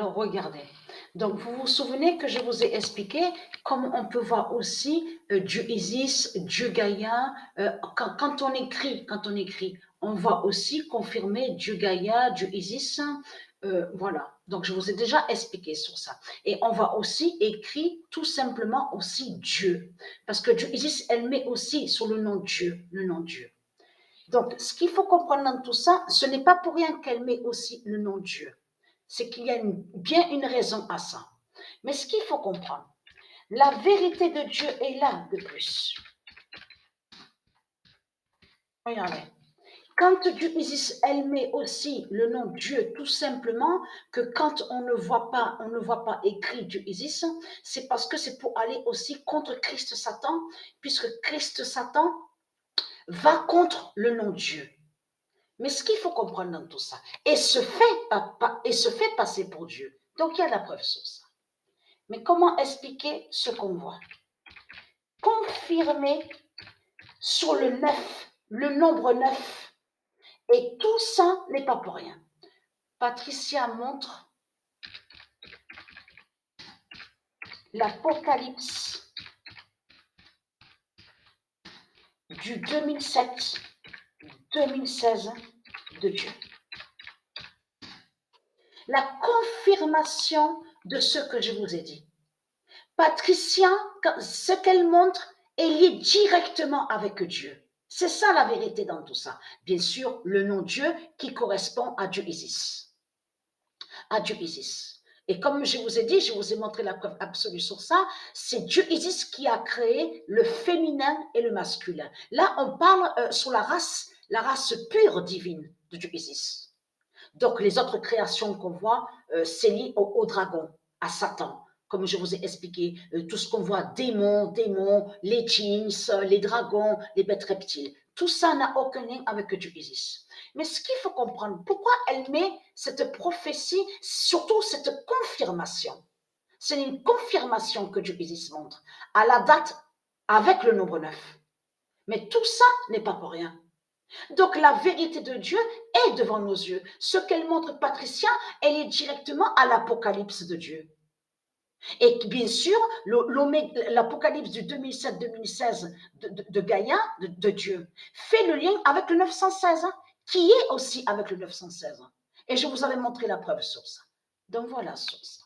Alors, regardez. Donc, vous vous souvenez que je vous ai expliqué comment on peut voir aussi Dieu Isis, Dieu Gaïa. Quand on écrit, on va aussi confirmer Dieu Gaïa, Dieu Isis. Voilà. Donc, je vous ai déjà expliqué sur ça. Et on va aussi écrire tout simplement aussi Dieu. Parce que Dieu Isis, elle met aussi sur le nom Dieu, le nom Dieu. Donc, ce qu'il faut comprendre dans tout ça, ce n'est pas pour rien qu'elle met aussi le nom Dieu. C'est qu'il y a bien une raison à ça. Mais ce qu'il faut comprendre, la vérité de Dieu est là de plus. Regardez. Quand Dieu existe, elle met aussi le nom Dieu tout simplement que quand on ne voit pas écrit Dieu existe, c'est parce que c'est pour aller aussi contre Christ Satan, puisque Christ Satan va contre le nom Dieu. Mais ce qu'il faut comprendre dans tout ça, et se fait passer pour Dieu. Donc il y a la preuve sur ça. Mais comment expliquer ce qu'on voit? Confirmer sur le 9, le nombre 9. Et tout ça n'est pas pour rien. Patricia montre l'Apocalypse du 2007-2016 de Dieu. La confirmation de ce que je vous ai dit. Patricia, ce qu'elle montre est lié directement avec Dieu. C'est ça la vérité dans tout ça. Bien sûr, le nom Dieu qui correspond à Dieu Isis. À Dieu Isis. Et comme je vous ai dit, je vous ai montré la preuve absolue sur ça, c'est Dieu Isis qui a créé le féminin et le masculin. Là, on parle sur la race pure divine de Dieu Isis. Donc, les autres créations qu'on voit, c'est lié au dragon, à Satan. Comme je vous ai expliqué, tout ce qu'on voit, démons, les djinns, les dragons, les bêtes reptiles, tout ça n'a aucun lien avec Dieu Isis. Mais ce qu'il faut comprendre, pourquoi elle met cette prophétie, surtout cette confirmation. C'est une confirmation que Dieu Isis montre à la date avec le nombre 9. Mais tout ça n'est pas pour rien. Donc la vérité de Dieu est devant nos yeux. Ce qu'elle montre, Patricia, elle est directement à l'Apocalypse de Dieu. Et bien sûr, l'Apocalypse du 2007-2016 de Gaïa, de Dieu, fait le lien avec le 916, qui est aussi avec le 916. Et je vous avais montré la preuve sur ça. Donc voilà sur ça.